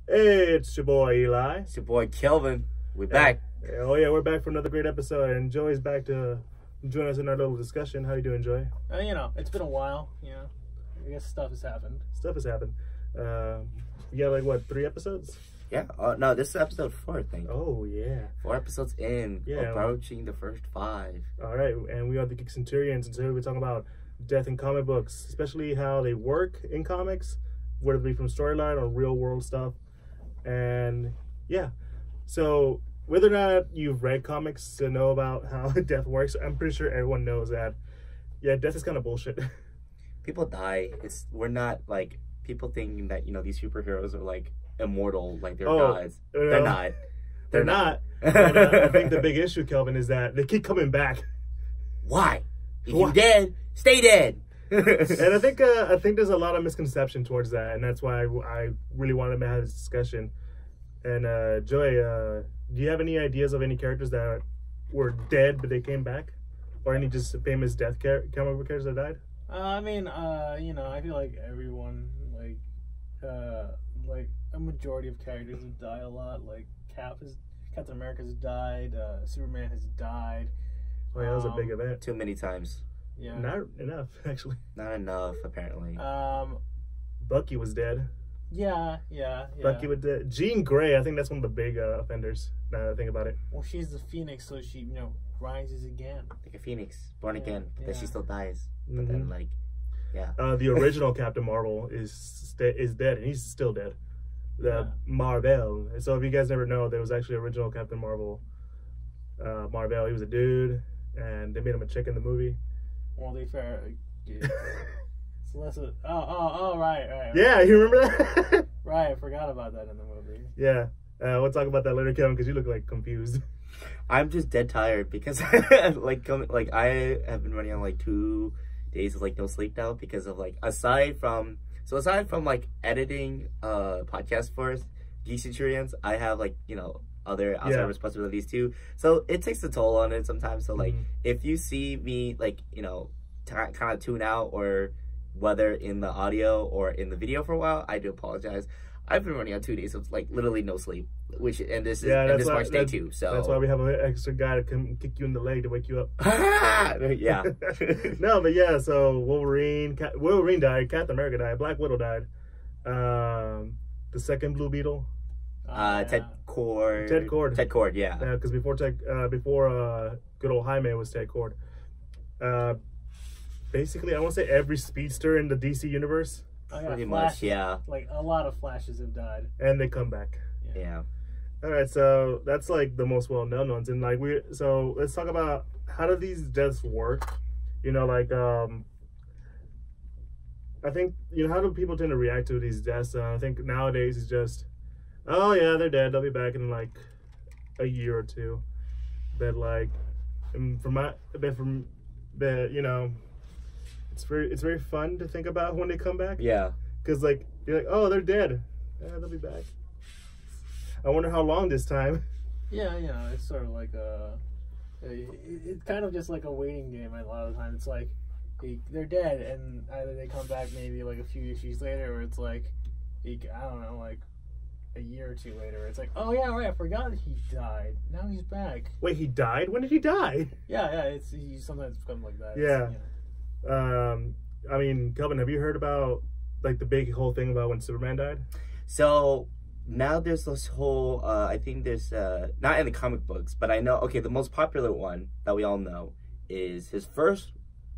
Hey, it's your boy Eli. It's your boy Kelvin. We're back. Oh yeah, we're back for another great episode, and Joey's back to join us in our little discussion. How you doing, Joey? It's been a while. I guess stuff has happened. Stuff has happened. We got like what, 3 episodes? Yeah. No, this is episode 4, I think. Oh yeah. 4 episodes in. Yeah. Approaching the first 5. All right, and we are the Centurions, and today we're talking about death in comic books, especially how they work in comics, whether it be from storyline or real world stuff. And yeah, so whether or not you've read comics to know about how death works, I'm pretty sure everyone knows that, yeah, death is kind of bullshit. People die. We're not like people thinking that these superheroes are like immortal, like they're gods. They're not. They're not. And, I think the big issue, Kelvin, is that they keep coming back. Why? If you're dead, stay dead. And I think there's a lot of misconception towards that, and that's why I really wanted to have this discussion. And Joy, do you have any ideas of any characters that were dead but they came back, or any just famous death comic book characters that died? I feel like everyone, like a majority of characters have died a lot. Like Captain America has died. Superman has died. Oh yeah, that was a big event. Too many times. Yeah. Not enough, actually. Not enough, apparently. Bucky was dead. Yeah. Bucky was dead. Jean Grey, I think that's one of the big offenders. Now that I think about it. Well, she's the Phoenix, so she, rises again. Like a phoenix, born again, but then she still dies. Mm-hmm. But then, like, yeah. The original Captain Marvel is dead, and he's still dead. Marvel. So if you guys never know, there was actually original Captain Marvel. Marvel, he was a dude, and they made him a chick in the movie. Well, to be fair, so that's right. Yeah, you remember that? Right, I forgot about that in the movie. Yeah, we'll talk about that later, Kevin, because you look like confused. I'm just dead tired because I have been running on like 2 days of like no sleep now because of like aside from like editing podcasts for the Centurions, I have like other outside responsibilities too, so it takes a toll on it sometimes. So like if you see me like kind of tune out, or whether in the audio or in the video for a while, I do apologize. I've been running on 2 days of like literally no sleep, this marks day 2. So that's why we have an extra guy to come kick you in the leg to wake you up. Yeah. No, but yeah. So Wolverine died. Captain America died. Black Widow died. The second Blue Beetle. Ted Cord. Yeah. Yeah, because before good old Jaime was Ted Cord. Basically, I want to say every speedster in the DC universe. Pretty much, yeah. Like a lot of Flashes have died, and they come back. Yeah. All right, so that's like the most well-known ones, and like so let's talk about how do these deaths work. I think how do people tend to react to these deaths? I think nowadays it's just, oh yeah, they're dead. They'll be back in like a year or 2. But like, it's very fun to think about when they come back. Yeah. Because like you're like, oh, they're dead. Yeah, they'll be back. I wonder how long this time. Yeah, it's sort of like it's kind of just like a waiting game. A lot of the time, it's like they're dead, and either they come back maybe like a few issues later, or it's like I don't know, like a year or 2 later. It's like, oh yeah, right, I forgot that he died. Now he's back. Wait, he died? When did he die? Yeah. He sometimes becomes like that. Yeah. I mean, Kelvin, have you heard about like the big whole thing about when Superman died? So now there's this whole I think there's not in the comic books, but I know, okay, the most popular one that we all know is his first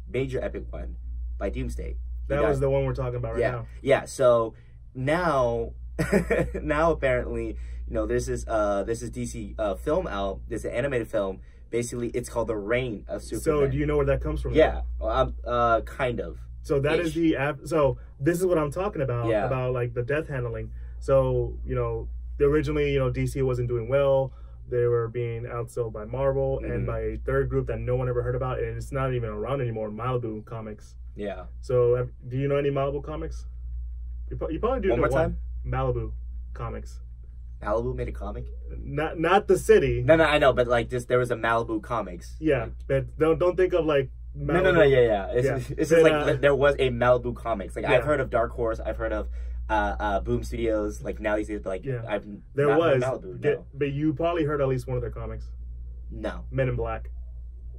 major epic one by Doomsday. That was the one we're talking about right now. Yeah, so now now apparently there's this DC film out. There's an animated film. Basically, it's called The Reign of Superman. So, do you know where that comes from? Yeah, kind of. So that is so this is what I'm talking about. Yeah. About like the death handling. So originally DC wasn't doing well. They were being outsold by Marvel and by a third group that no one ever heard about, and it's not even around anymore. Malibu Comics. Yeah. So do you know any Malibu Comics? You probably do. One more time. Malibu Comics. Malibu made a comic? Not the city. No, I know, but like there was a Malibu Comics. Yeah, but don't think of like Malibu. No, yeah. It's just like there was a Malibu Comics. Like I've heard of Dark Horse, I've heard of Boom Studios, like now these days, but like Yeah. I've There not was, heard Malibu, no. but you probably heard at least one of their comics. No. Men in Black.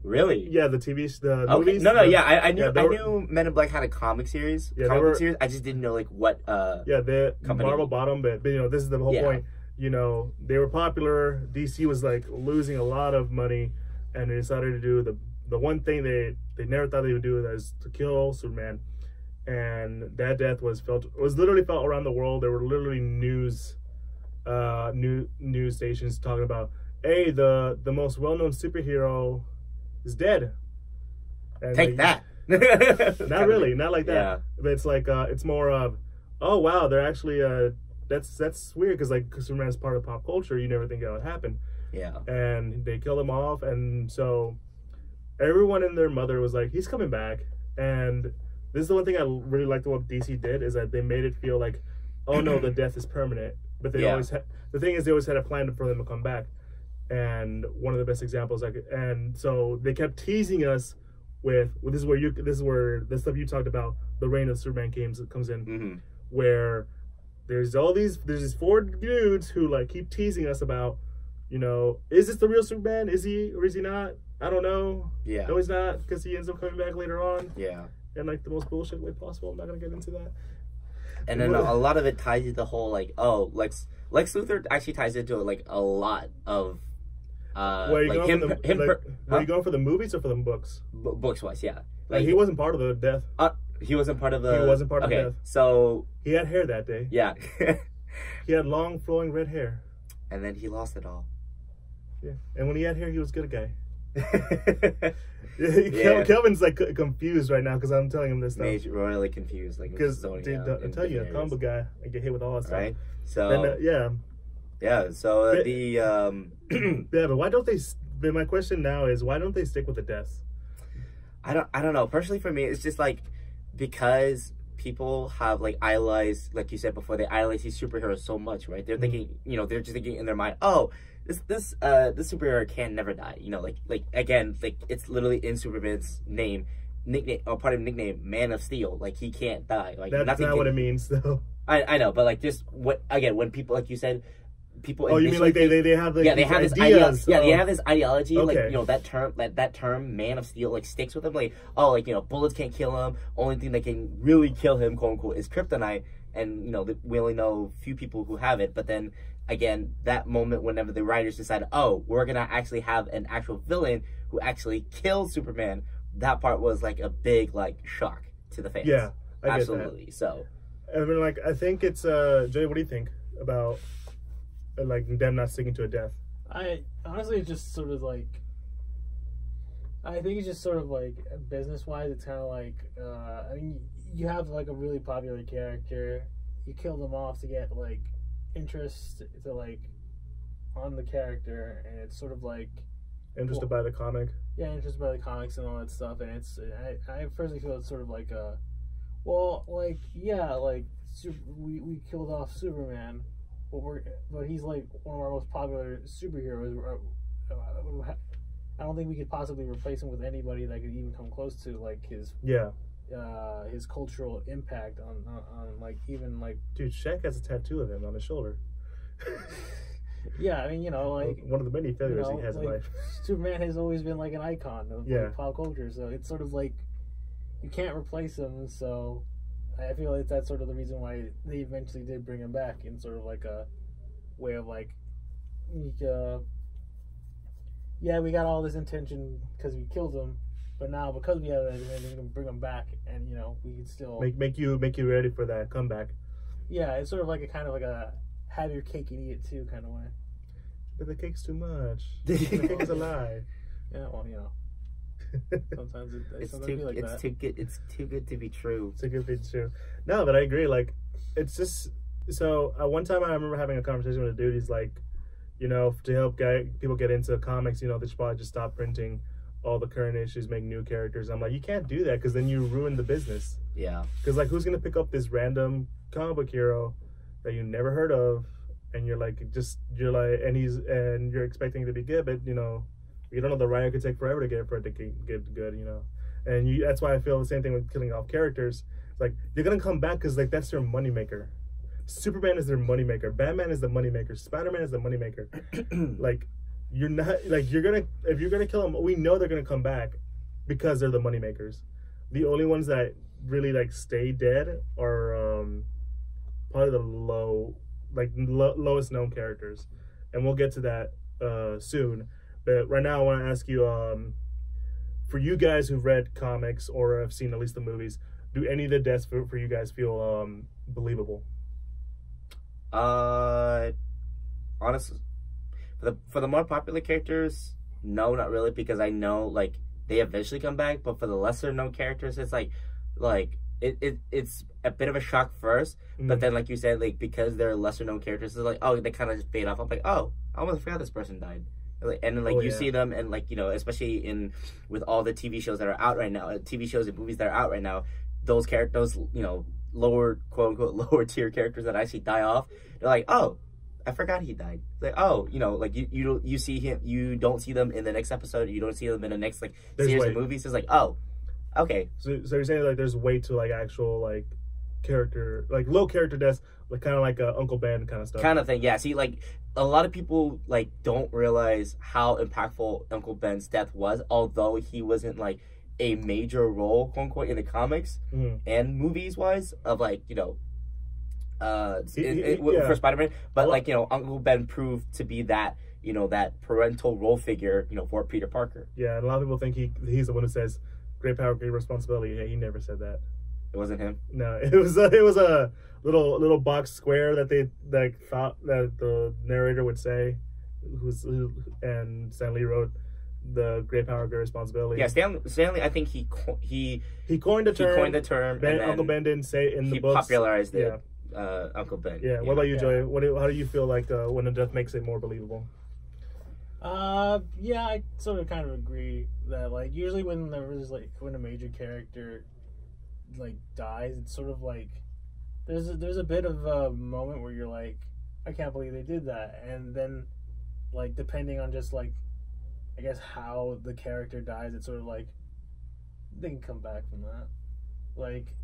Really? Yeah, the the Okay. movies. No, yeah, I knew yeah, I knew Men in Black had a comic series. Yeah, comic book series. I just didn't know like what Yeah, the company. Marvel bottom, but you know, this is the whole point. You know, they were popular. DC was like losing a lot of money, and they decided to do the one thing they never thought they would do, is to kill Superman. And that death was literally felt around the world. There were literally news stations talking about, hey, the most well-known superhero is dead. And Take that. Not really, not like that. Yeah. But it's like it's more of, oh wow, they're actually that's weird, because like Superman is part of pop culture. You never think that would happen. Yeah. And they kill him off, and so everyone and their mother was like, he's coming back. And this is the one thing I really liked what DC did, is that they made it feel like, oh no, the death is permanent. But they always had, the thing is, they always had a plan for them to come back. And one of the best examples, and so they kept teasing us with this is where the stuff you talked about, the reign of Superman comes in, where there's these 4 dudes who like keep teasing us about, you know, is this the real Superman? Is he or is he not? I don't know. Yeah. No, he's not, because he ends up coming back later on. Yeah. In like the most bullshit way possible. I'm not gonna get into that. And then a lot of it ties into the whole like, oh, Lex Luthor actually ties into like a lot of Where are you like going him, for the, him like, per- were you going for the movies or for the books? books wise, yeah. Like he wasn't part of the death. He wasn't part of the. He wasn't part of the death. So he had hair that day. Yeah. He had long flowing red hair. And then he lost it all. Yeah. And when he had hair, he was a good guy. Yeah. Kelvin's like confused right now because I'm telling him this stuff. Major, royally confused, like Because I tell you, a comic book guy, I get hit with all that stuff. Right. So and, yeah. So but, the yeah, but why don't they? But my question now is, why don't they stick with the deaths? I don't know. Personally, for me, it's just like because people have like idolized, like you said before, they idolize these superheroes so much, right? They're thinking, you know, they're just thinking in their mind, oh, this superhero can never die. You know, like again, like it's literally in Superman's nickname, or part of nickname, Man of Steel. Like he can't die. Like that's not what it means, though. I know, but like just when people, like you said, people. Oh, you mean like they have like they have ideas. this ideology. Yeah, they have this ideology. Okay. Like, you know, that term Man of Steel like sticks with them. Like, oh, like, you know, bullets can't kill him. Only thing that can really kill him, quote unquote, is kryptonite. And you know, we only know few people who have it. But then again, that moment whenever the writers decided, oh, we're gonna actually have an actual villain who actually kills Superman. That part was like a big like shock to the fans. Yeah, I absolutely. Get that. So, I mean, like, I think it's Jay. What do you think about like them not sticking to a death? I honestly just sort of like, I think it's just sort of like business wise, it's kind of like I mean, you have like a really popular character, you kill them off to get like interest to like on the character, and it's sort of like Interested by the comic? Yeah, interested by the comics and all that stuff, and it's I personally feel it's sort of like a, well, like, yeah, like we killed off Superman, but he's like one of our most popular superheroes. I don't think we could possibly replace him with anybody that could even come close to like his cultural impact on like, even like, dude, Shaq has a tattoo of him on his shoulder. Yeah, I mean, you know, like one of the many failures he has like, in life. Superman has always been like an icon of like, pop culture, so it's sort of like you can't replace him. So I feel like that's sort of the reason why they eventually did bring him back in sort of like a way of like, yeah, we got all this intention because we killed him, but now because we have that intention, we can bring him back, and you know, we can still make you ready for that comeback. Yeah, it's sort of like a kind of like a have your cake and eat it too kind of way. But the cake's too much. The cake is a lie. Yeah, well, you know. Sometimes it's too good. It's too good to be true. It's too good to be true. No, but I agree. Like, it's just so. One time I remember having a conversation with a dude. He's like, you know, to help people get into comics, you know, they should probably just stop printing all the current issues, make new characters. I'm like, you can't do that because then you ruin the business. Yeah. Because like, who's gonna pick up this random comic book hero that you never heard of, and you're expecting it to be good, but you know, you don't know, the writer could take forever to get it to get good, you know. And that's why I feel the same thing with killing off characters. It's like, they're gonna come back because like that's their moneymaker. Superman is their moneymaker. Batman is the moneymaker. Spider-Man is the moneymaker. Like, you're not like if you're gonna kill them, we know they're gonna come back because they're the moneymakers. The only ones that really like stay dead are probably the lowest known characters, and we'll get to that soon. But right now, I want to ask you, for you guys who've read comics or have seen at least the movies, do any of the deaths for you guys feel believable? Honestly, for the more popular characters, no, not really, because I know like they eventually come back. But for the lesser known characters, it's like it's a bit of a shock first, but then like you said, like because they're lesser known characters, it's like, oh, they kind of just fade off. I'm like, oh, I almost forgot this person died. Like, and then like you see them, and like, you know, especially with all the TV shows that are out right now, TV shows and movies that are out right now, those characters, you know, lower, quote unquote, lower tier characters that actually die off, they're like, oh, I forgot he died. It's like, oh, you know, like you see him, you don't see them in the next episode, you don't see them in the next like series of movies. It's like, oh, okay. So you're saying like there's way to like actual like character, like low character deaths, like kind of like Uncle Ben kind of stuff. Kind of thing, yeah. See, like a lot of people like don't realize how impactful Uncle Ben's death was, although he wasn't like a major role, quote unquote, in the comics and movies wise of like, you know, for Spider-Man, but like, you know, Uncle Ben proved to be that, you know, that parental role figure, you know, for Peter Parker. Yeah, and a lot of people think he's the one who says great power, great responsibility. Yeah, he never said that. It wasn't him. No, it was a little box square that they thought that the narrator would say, and Stan Lee wrote the great power, great responsibility. Yeah, Stanley. I think he coined the term. He coined the term. Ben, Uncle Ben didn't say it in the books. He popularized it. Uncle Ben. Yeah. What about you, Joey? How do you feel like when a death makes it more believable? Yeah, I sort of kind of agree that like usually when when a major character like dies, it's sort of like there's a bit of a moment where you're like, I can't believe they did that, and then like depending on just like I guess how the character dies, it's sort of like they can come back from that. Like,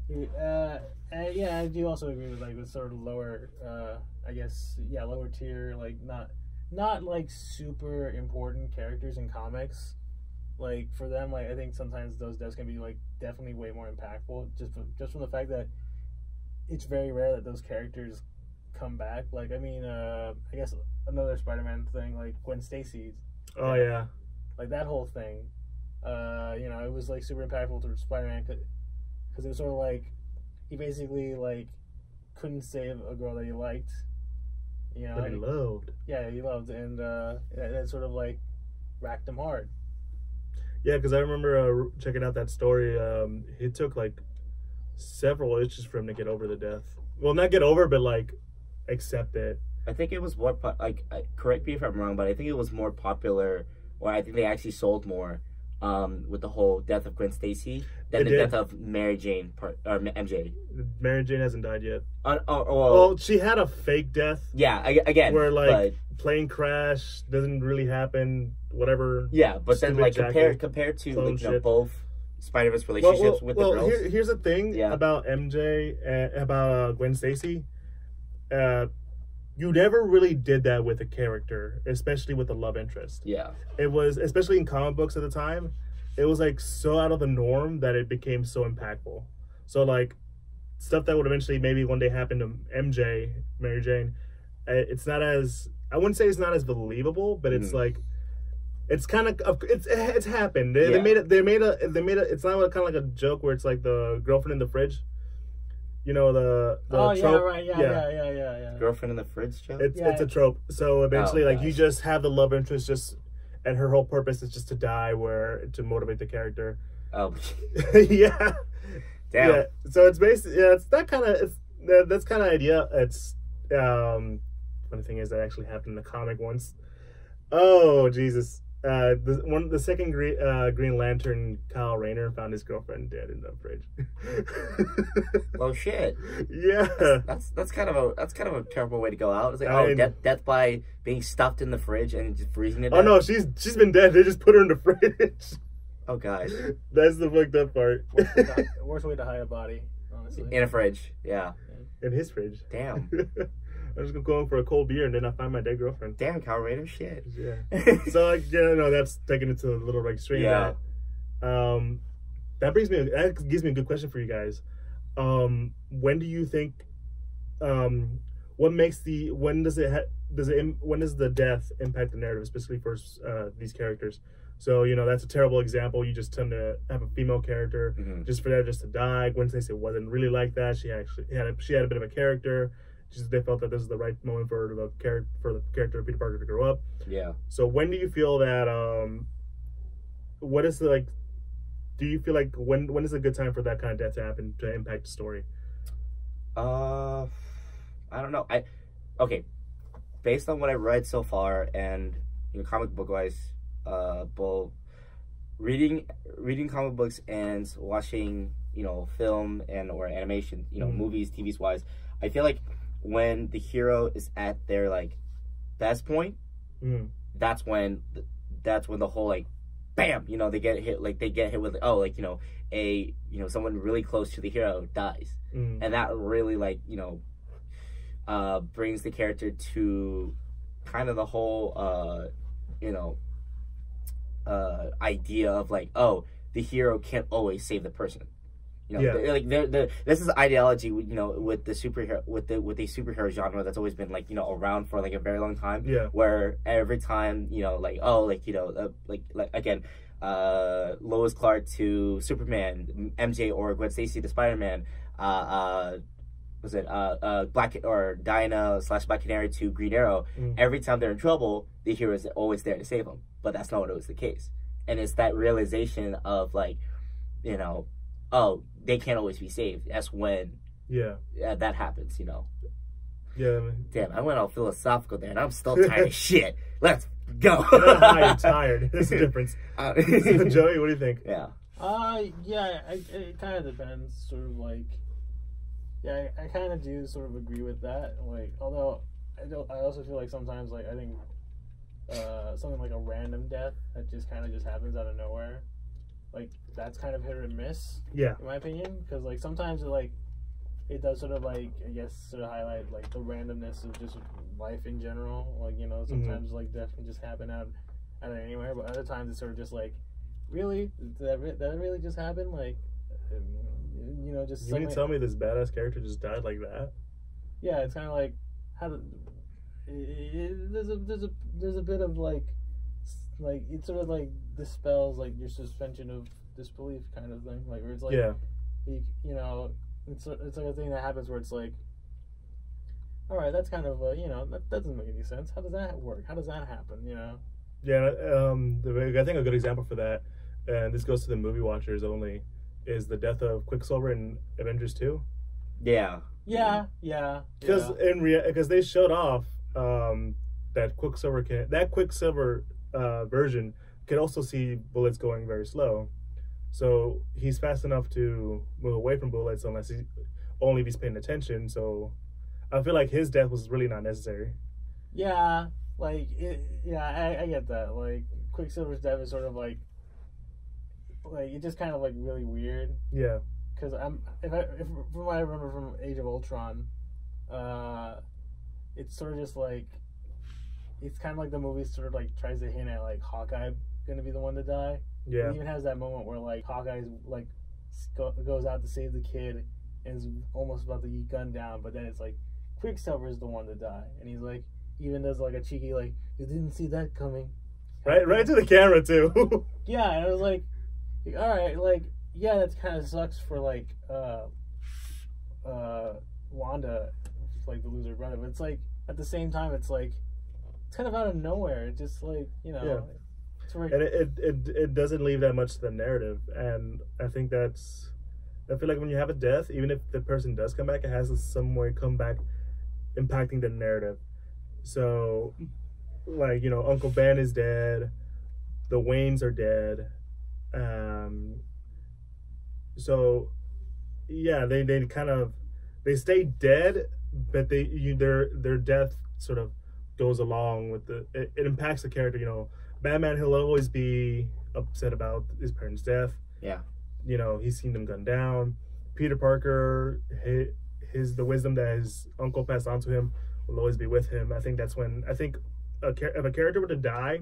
yeah, I do also agree with like the sort of lower, I guess, yeah, lower tier, like not like super important characters in comics. Like for them, like I think sometimes those deaths can be like definitely way more impactful just from the fact that it's very rare that those characters come back. Like I mean, I guess another Spider-Man thing, like Gwen Stacy's. Oh yeah, like that whole thing. You know, it was like super impactful to Spider-Man because it was sort of like he basically like couldn't save a girl that he liked. You know, that he loved. Yeah, he loved, and that sort of like racked him hard. Yeah, because I remember checking out that story. It took like several issues for him to get over the death. Well, not get over, but like accept it. I think it was more correct me if I'm wrong, but I think it was more popular, or I think they actually sold more with the whole death of Gwen Stacy than the death of Mary Jane or MJ. Mary Jane hasn't died yet. Well, she had a fake death. Yeah, again, where like plane crash doesn't really happen. Whatever. Yeah, but then like compared to like, you know, both Spider-Verse relationships with the girls. Here's the thing about MJ and about Gwen Stacy. You never really did that with a character, especially with a love interest. Yeah. It was, especially in comic books at the time, it was like so out of the norm that it became so impactful. So like stuff that would eventually maybe one day happen to MJ, Mary Jane, it's not as, I wouldn't say it's not as believable, but it's like, it's kind of, it's happened. They made it, it's not kind of like a joke where it's like the girlfriend in the fridge. You know, the trope. Yeah, right, yeah. Girlfriend in the fridge joke? It's a trope. So eventually, like, you just have the love interest and her whole purpose is just to die to motivate the character. Oh. Yeah. Damn. Yeah. So it's basically, it's that kind of, that's kind of idea. It's, funny thing is that actually happened in the comic once. Oh, Jesus. The second Green Lantern, Kyle Rayner, found his girlfriend dead in the fridge. Oh shit! Yeah, that's kind of a terrible way to go out. It's like death by being stuffed in the fridge and just freezing it. Oh no, she's been dead. They just put her in the fridge. Oh god, that's the fucked up part. Worst way to hide a body, honestly. In a fridge, yeah. in his fridge. Damn. I'm just going for a cold beer and then I find my dead girlfriend. Damn, Colorado shit. Yeah. So like, yeah, no, that's taking it to a little extreme. Yeah. That gives me a good question for you guys. When do you think? When does the death impact the narrative, especially for these characters? So that's a terrible example. You just tend to have a female character just for that just to die. Gwen Stacy wasn't really like that. She actually had a bit of a character. They felt that this is the right moment for the character of Peter Parker to grow up. Yeah. So when do you feel that? What is the like? Do you feel like when is a good time for that kind of death to happen to impact the story? I don't know. Okay, based on what I've read so far, and comic book wise, both reading comic books and watching film and or animation, movies, TVs wise, I feel like when the hero is at their like best point, that's when the whole like bam, they get hit with someone really close to the hero dies, and that really like brings the character to kind of the whole idea of like, oh, the hero can't always save the person. This is ideology, with the superhero with the superhero genre that's always been like around for like a very long time. Yeah. Where every time again, Lois Clark to Superman, MJ or Gwen Stacy to Spider-Man, Black or Diana / Black Canary to Green Arrow. Every time they're in trouble, the hero is always there to save them. But that's not always the case, and it's that realization of like, oh, they can't always be saved. That's when that happens, Yeah. Damn, I went all philosophical there, and I'm still tired of shit. Let's go. I'm tired. That's the difference. Joey, what do you think? Yeah. It kind of depends. Sort of like, yeah, I kind of do sort of agree with that. Like, although I also feel like sometimes, like, I think something like a random death that just happens out of nowhere, like that's kind of hit or miss. Yeah. In my opinion, because like sometimes it does sort of like, I guess, sort of highlight like the randomness of just life in general. Like, sometimes like death can just happen out of anywhere, but other times it's sort of just like, really, did that really just happen? Like, just you mean to tell me this badass character just died like that? Yeah, it's kind of like there's a bit of like it sort of like dispels like your suspension of disbelief kind of thing, like where it's like, it's like a thing that happens where it's like, all right, that's kind of that doesn't make any sense. How does that work? How does that happen? Yeah. I think a good example for that, and this goes to the movie watchers only, the death of Quicksilver in Avengers 2. Yeah. Because they showed off that Quicksilver version can also see bullets going very slow, so he's fast enough to move away from bullets unless if he's paying attention. So I feel like his death was really not necessary. Yeah, like I get that. Like Quicksilver's death is sort of like it's just kind of like really weird. Yeah. Because if from what I remember from Age of Ultron, it's sort of just like, it's kind of like the movie sort of like tries to hint at like Hawkeye gonna be the one to die. Yeah. It even has that moment where like Hawkeye's like goes out to save the kid and is almost about to get gunned down, but then it's like Quicksilver's the one to die, and he's like even does like a cheeky like, you didn't see that coming. Right to the camera too. Yeah, and I was like, all right, like, yeah, that kind of sucks for like Wanda, like the loser brother, but it's like at the same time it's like it's kind of out of nowhere. It's just like, Yeah. It's very... And it doesn't leave that much to the narrative, and I think I feel like when you have a death, even if the person does come back, it has to some way come back impacting the narrative. So like, Uncle Ben is dead, the Waynes are dead, so yeah, they stay dead, but their death sort of goes along with it impacts the character. Batman, he'll always be upset about his parents' death. Yeah. He's seen them gunned down. Peter Parker, the wisdom that his uncle passed on to him will always be with him. I think that's when if a character were to die,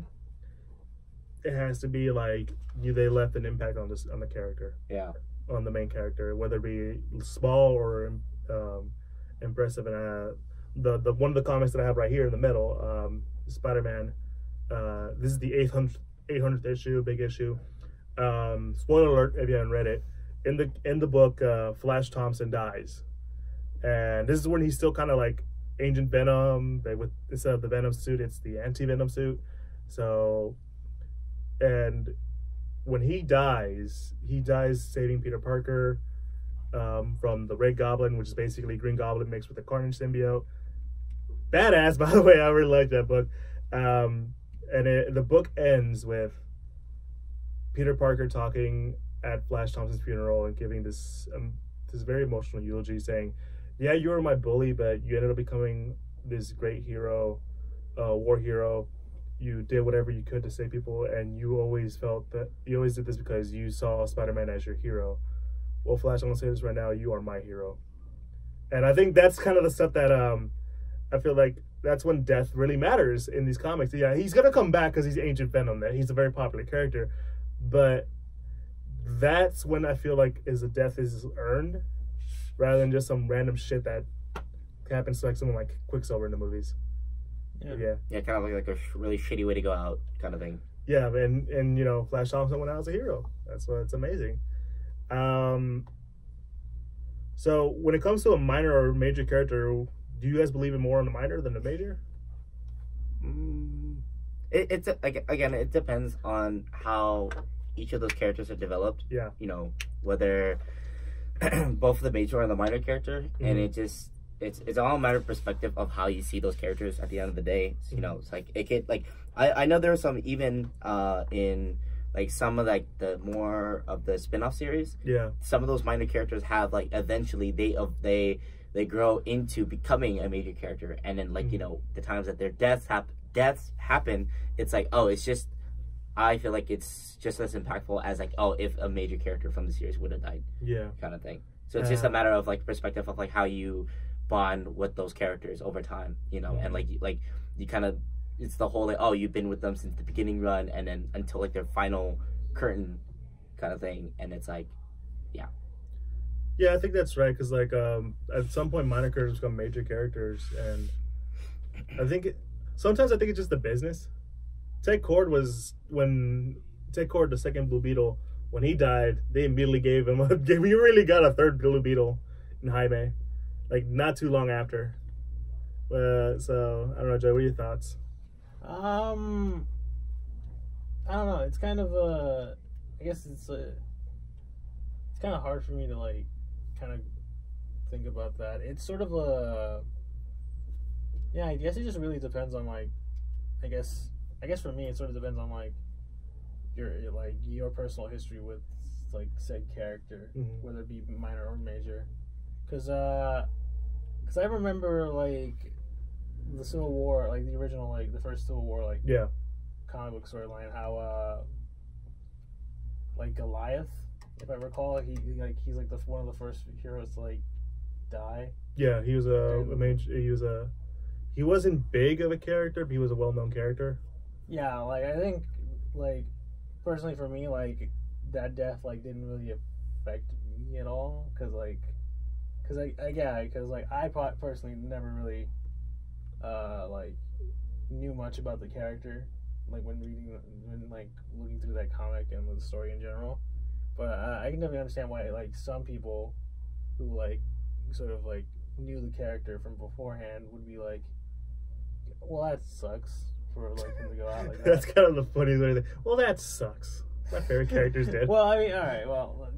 it has to be like they left an impact on the character. Yeah. On the main character, whether it be small or impressive. And the one of the comics that I have right here in the middle, Spider-Man. This is the 800th issue, big issue. Spoiler alert if you haven't read it. In the book, Flash Thompson dies, and this is when he's still kind of like Agent Venom, but with instead of the Venom suit, it's the anti-Venom suit. So, and when he dies saving Peter Parker from the Red Goblin, which is basically Green Goblin mixed with the Carnage symbiote. Badass, by the way. I really like that book. And the book ends with Peter Parker talking at Flash Thompson's funeral and giving this very emotional eulogy, saying, "Yeah, you were my bully, but you ended up becoming this great hero, war hero. You did whatever you could to save people, and you always did this because you saw Spider-Man as your hero. Well, Flash, I'm gonna say this right now: you are my hero." And I think that's kind of the stuff that I feel like that's when death really matters in these comics. Yeah, he's gonna come back because he's Agent Venom. That he's a very popular character, but that's when I feel like the death is earned, rather than just some random shit that happens to like someone like Quicksilver in the movies. Yeah, kind of like a really shitty way to go out, kind of thing. Yeah, and you know, Flash Thompson went out as a hero. That's why it's amazing. So when it comes to a minor or major character, do you guys believe in more on the minor than the major? It's again, it depends on how each of those characters are developed. Yeah. You know, whether both the major and the minor character, and it's all a matter of perspective of how you see those characters at the end of the day. So, you know, it's like it could like I know there are some even in like some of like the more of the spin-off series. Yeah. Some of those minor characters have like eventually they grow into becoming a major character, and then like you know the times that their deaths happen, it's like, oh, it's just, I feel like it's just as impactful as like, oh, if a major character from the series would have died, kind of thing. So it's just a matter of like perspective of like how you bond with those characters over time, you know, and like you kind of, it's the whole like, oh, you've been with them since the beginning run and then until like their final curtain kind of thing, and it's like, yeah, I think that's right, because like at some point minor characters become major characters, and I think sometimes it's just the business. Ted Kord, the second Blue Beetle, when he died, they immediately gave him we really got a third Blue Beetle in Jaime, like not too long after. So I don't know, Joe, what are your thoughts? I don't know. It's kind of I guess it's kind of hard for me to like kind of think about that. It's sort of I guess it just really depends on like, I guess for me it sort of depends on like your personal history with like said character, whether it be minor or major. Because I remember like the Civil War, like the original, like the first Civil War, like comic book storyline, how like Goliath, if I recall, he's like one of the first heroes to like die. Yeah, he was he wasn't big of a character, but he was a well-known character. Yeah, like I think like personally for me, like that death like didn't really affect me at all, because I personally never really like knew much about the character, like when looking through that comic and the story in general. But I can definitely understand why like some people who like sort of like knew the character from beforehand would be like, well, that sucks for like him to go out like that. That's kind of the funniest way. Well, that sucks. My favorite character's dead. Well, I mean, all right. Well,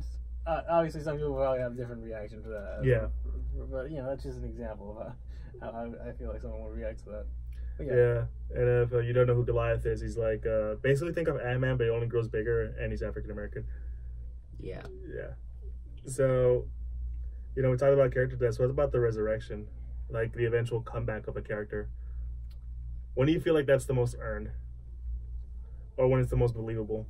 obviously, some people probably have a different reaction to that. Yeah. But you know, that's just an example of how I feel like someone would react to that. Yeah, and if you don't know who Goliath is, he's like basically think of Ant-Man, but he only grows bigger, and he's African American. Yeah. So, you know, we talked about character deaths. What about the resurrection, like the eventual comeback of a character? When do you feel like that's the most earned, or when it's the most believable?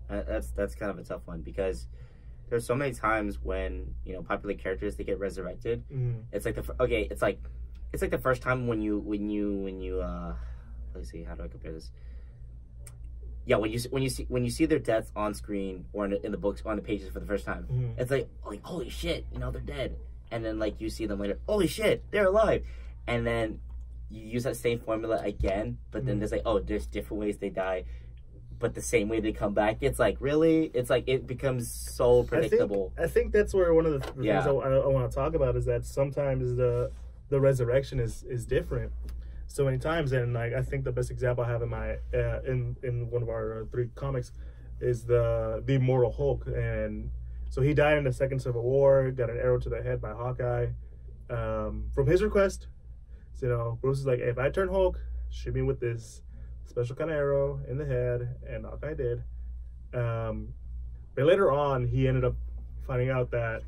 That's kind of a tough one, because there's so many times when, you know, popular characters, they get resurrected. It's like it's like the first time when you let's see, how do I compare this? Yeah, when you see their deaths on screen or in the books on the pages for the first time, it's like holy shit, you know, they're dead. And then like you see them later, holy shit, they're alive. And then you use that same formula again, but then there's like, oh, there's different ways they die, but the same way they come back. It's like, really? It's like, it becomes so predictable. I think that's where one of the things I want to talk about is that sometimes the resurrection is different so many times. And like, I think the best example I have in my in one of our 3 comics is the Immortal Hulk. And so he died in the Second Civil War, got an arrow to the head by Hawkeye. From his request, so, you know, Bruce is like, hey, if I turn Hulk, shoot me with this special kind of arrow in the head, and Hawkeye did. But later on, he ended up finding out that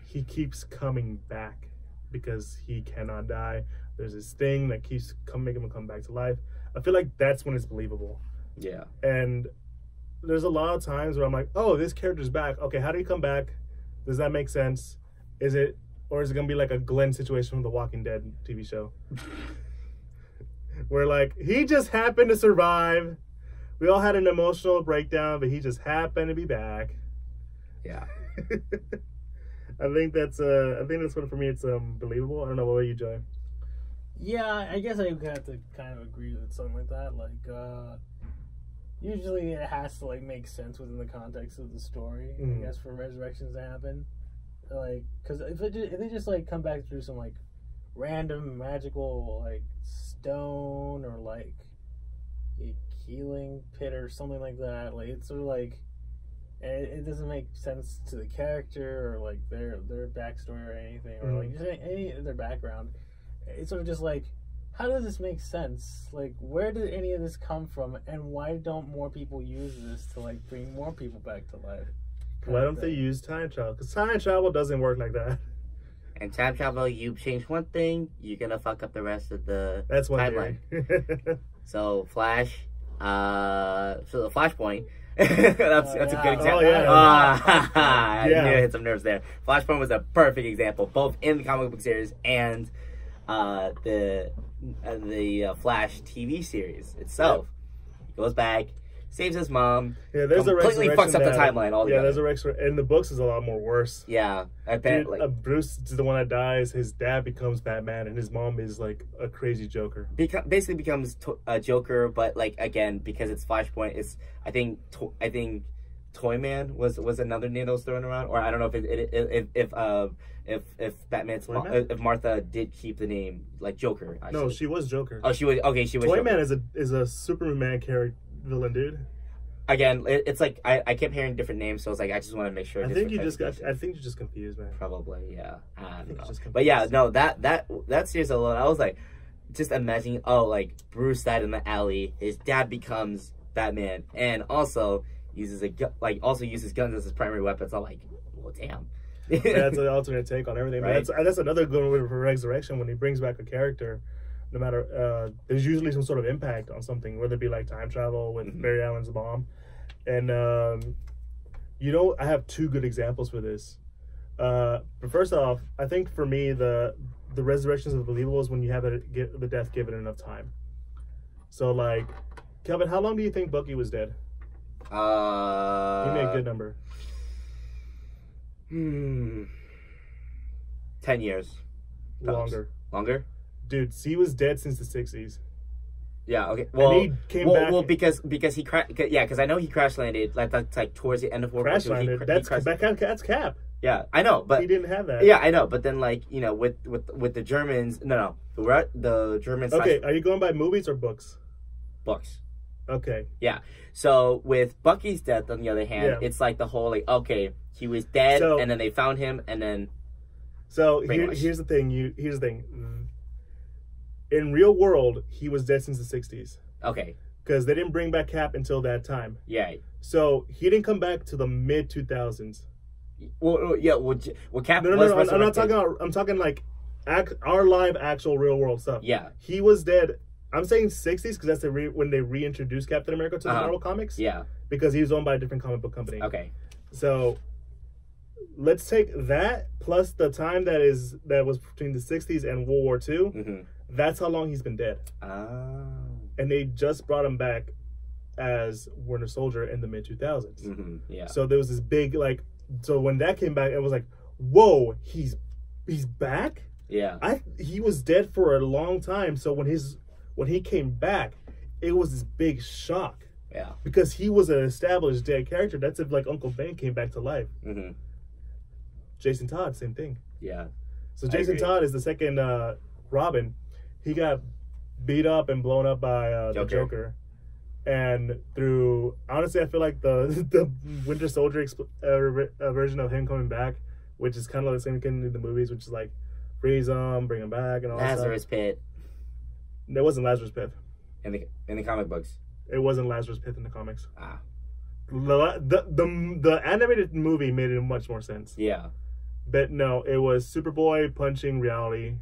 he keeps coming back because he cannot die. There's this thing that keeps making him come back to life. I feel like that's when it's believable. Yeah. And there's a lot of times where I'm like, oh, this character's back. Okay, how did he come back? Does that make sense? Or is it gonna be like a Glenn situation from the Walking Dead TV show? Where like, he just happened to survive. We all had an emotional breakdown, but he just happened to be back. Yeah. I think that's what, for me, it's believable. I don't know, what about you, Joey? Yeah, I guess I would have to kind of agree with something like that. Like, usually it has to like make sense within the context of the story. I guess for resurrections to happen, like, because if they just like come back through some like random magical like stone or like a healing pit or something like that, like it's sort of like it doesn't make sense to the character or like their backstory or anything, or like just any of their background. It's sort of just like, how does this make sense? Like, where did any of this come from, and why don't more people use this to like bring more people back to life? Why don't they use time travel? Because time travel doesn't work like that. And time travel, you change one thing, you're gonna fuck up the rest of the That's one timeline. So Flash, so the Flashpoint. that's a good example. Oh, yeah. I knew it hit some nerves there. Flashpoint was a perfect example, both in the comic book series and the Flash TV series itself. He goes back, saves his mom. Yeah, there's completely fucks up the timeline altogether. Yeah, there's a resurrection. In the books, is a lot more worse. Yeah, I bet. Dude, Bruce is the one that dies. His dad becomes Batman, and his mom is like a crazy Joker. Basically becomes a Joker, but like again, because it's Flashpoint, it's I think Toyman was another name that was thrown around, or I don't know if Batman's if Martha did keep the name like Joker. Actually. No, she was Joker. Oh, she was okay. She was. Toyman is a Superman character villain, dude. Again, it's like I kept hearing different names, so it's like I just want to make sure. I think you just confused, man. Probably, yeah. I don't know. But yeah, no, that series alone, I was like, just imagining, like Bruce died in the alley, his dad becomes Batman, and also uses guns as his primary weapons. I'm like, well, damn. That's an alternate take on everything. Right? But that's another good one for resurrection. When he brings back a character, no matter there's usually some sort of impact on something, whether it be like time travel with Barry Allen's mom. And I have 2 good examples for this. But first off, I think for me the resurrections of the believable is when you have the death given enough time. So like, Kelvin, how long do you think Bucky was dead? Give me a good number. 10 years. Longer. Longer? Dude, he was dead since the 60s. Yeah, okay. Well, and he came back. Well, because he because I know he crash landed like towards the end of World War II. Crash landed. That's Cap. Yeah, I know, but he didn't have that. Yeah, I know, but then like, with the Germans, the Germans. Okay, are you going by movies or books? Books. Okay. Yeah. So with Bucky's death, on the other hand, it's like the whole like, okay, he was dead, and then they found him, and then. So here's the thing. Here's the thing. In real world, he was dead since the 60s. Okay. Because they didn't bring back Cap until that time. Yeah. So he didn't come back to the mid 2000s. Well, yeah. Well, Cap. No. I'm not talking about. I'm talking like our live, actual, real world stuff. Yeah. He was dead. I'm saying 60s because that's when they reintroduced Captain America to the Marvel comics. Yeah. Because he was owned by a different comic book company. Okay. So let's take that plus the time that was between the 60s and World War II. Mm-hmm. That's how long he's been dead. Oh. And they just brought him back as Winter Soldier in the mid 2000s. Mm-hmm. Yeah. So there was this big so when that came back, it was like, whoa, he's back. Yeah. He was dead for a long time. So when he came back, it was this big shock. Yeah. Because he was an established dead character. That's if like Uncle Ben came back to life. Mm-hmm. Jason Todd, same thing. Yeah. So Jason Todd is the second Robin. He got beat up and blown up by the Joker. And honestly, I feel like the Winter Soldier version of him coming back, which is kind of the same thing in the movies, which is like freeze him, bring him back, and all that Lazarus stuff. Pit. It wasn't Lazarus Pit. In the comic books. It wasn't Lazarus Pit in the comics. Ah. The animated movie made it much more sense. Yeah. But no, it was Superboy punching reality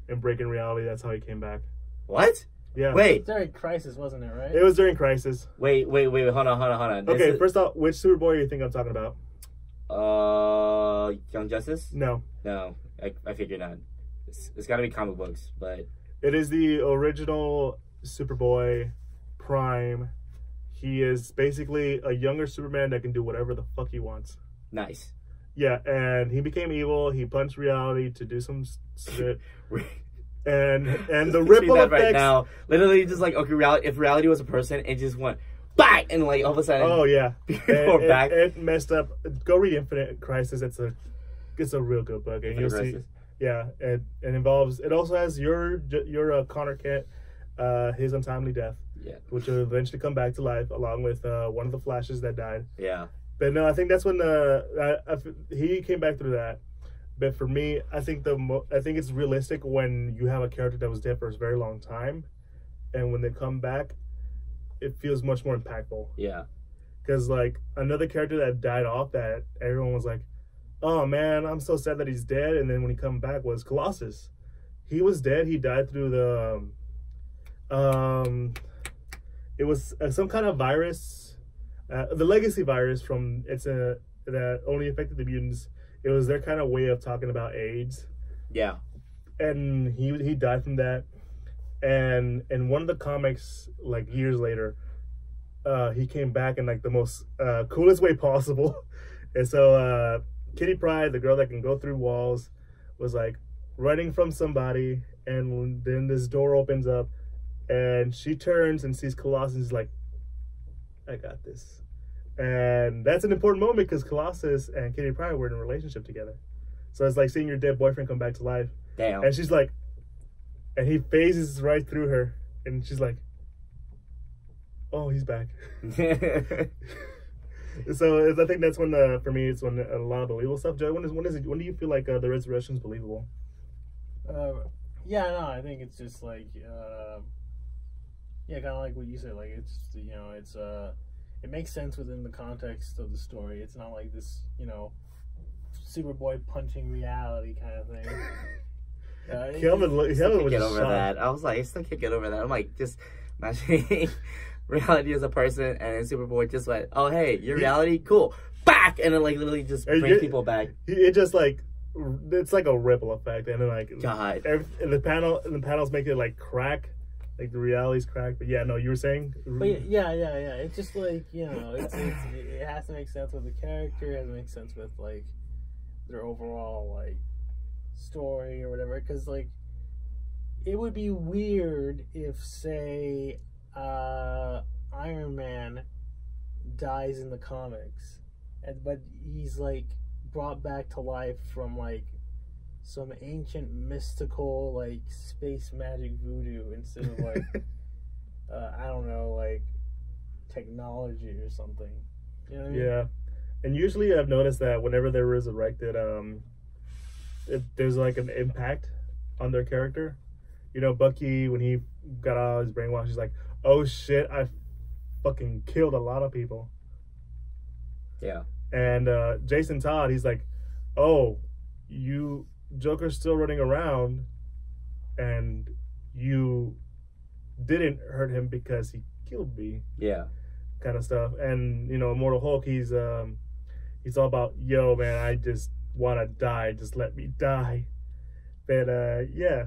and breaking reality. That's how he came back. What? Yeah. Wait. During Crisis, wasn't it, right? It was during Crisis. Wait. Hold on. Okay, first off, which Superboy do you think I'm talking about? Young Justice? No. No, I figured not. It's got to be comic books, but it is the original Superboy Prime. He is basically a younger Superman that can do whatever the fuck he wants. Nice. Yeah, and he became evil. He punched reality to do some shit. and the ripple effects right now, literally just like, okay, if reality was a person, it just went bang, and like all of a sudden, oh yeah, back. It messed up. Go read Infinite Crisis. It's a real good book, and you'll see. Yeah, it involves. It also has your Connor Kent, his untimely death. Yeah, which will eventually come back to life along with one of the Flashes that died. Yeah, but no, I think that's when he came back through that. But for me, I think it's realistic when you have a character that was dead for a very long time, and when they come back, it feels much more impactful. Yeah, because like another character that died off that everyone was like, oh man, I'm so sad that he's dead. And then when he come back was Colossus. He was dead. He died through it was some kind of virus, the legacy virus that only affected the mutants. It was their kind of way of talking about AIDS. Yeah, and he died from that. And in one of the comics, like years later, he came back in like the most coolest way possible. And so Kitty Pryde, the girl that can go through walls, was like running from somebody, and then this door opens up, and she turns and sees Colossus and is like, I got this. And that's an important moment because Colossus and Kitty Pryde were in a relationship together. So it's like seeing your dead boyfriend come back to life. Damn. And she's like, and he phases right through her, and she's like, oh, he's back. So I think that's when, for me, it's when a lot of believable stuff. Joe, when do you feel like the resurrection is believable? Yeah, no, I think it's just like, kind of like what you said. Like it's it's it makes sense within the context of the story. It's not like this Superboy punching reality kind of thing. Kelvin was get over shocked. that. I was like, I still can't get over that. I'm like, just imagining reality as a person, and then Superboy just went, oh hey, your reality, cool, back, and then like literally just brings people back. It just like, it's like a ripple effect, and then like God, the panels make it like crack, like the reality's cracked. But yeah, no, you were saying. But yeah. It's just like it has to make sense with the character. It has to make sense with like their overall like story or whatever. Because like it would be weird if say Iron Man dies in the comics, but he's like brought back to life from like some ancient mystical like space magic voodoo instead of like I don't know, like technology or something. You know what I mean? Yeah, and usually I've noticed that whenever they're resurrected, there's like an impact on their character. Bucky, when he got out of his brainwash, he's like, oh shit, I fucking killed a lot of people. Yeah. And Jason Todd, he's like, oh, Joker's still running around, and you didn't hurt him because he killed me. Yeah. Kind of stuff. And Immortal Hulk, he's He's all about, yo, man, I just want to die. Just let me die. But, yeah.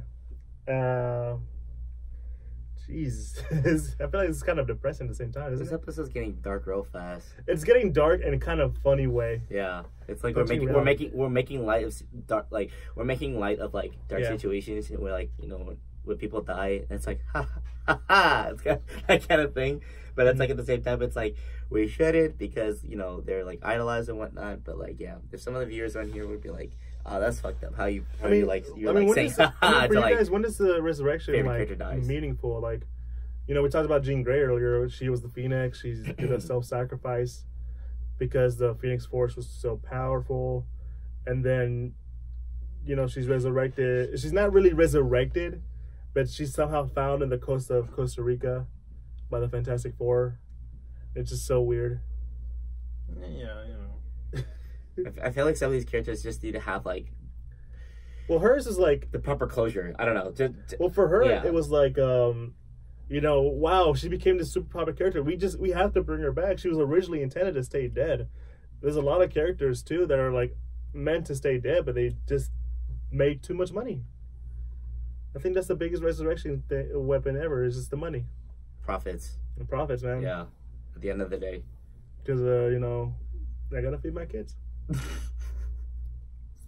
Jeez. I feel like it's kind of depressing at the same time, isn't This it? episode's getting dark real fast. It's getting dark in a kind of funny way. Yeah, it's like Don't you we're realize- making light of dark, like we're making light of like dark Yeah. situations where like when people die, and it's like ha ha ha, it's kind of, that kind of thing. But it's like at the same time, it's like we shouldn't because they're like idolized and whatnot. But like if some of the viewers on here would be like, oh, that's fucked up. How you saying when ha for to you like guys, when does the resurrection favorite like character dies. meaningful? Like, we talked about Jean Grey earlier. She was the Phoenix. She did a self-sacrifice because the Phoenix Force was so powerful, and then she's resurrected. She's not really resurrected, but she's somehow found in the coast of Costa Rica by the Fantastic Four. It's just so weird. Yeah, I feel like some of these characters just need to have like Well, hers is like, the proper closure. I don't know. well, for her, Yeah. it was like, wow, she became this super popular character. We have to bring her back. She was originally intended to stay dead. There's a lot of characters too that are like meant to stay dead, but they just made too much money. I think that's the biggest resurrection weapon ever. Is just the money, Profits. the profits, man. Yeah. At the end of the day. Because I gotta feed my kids.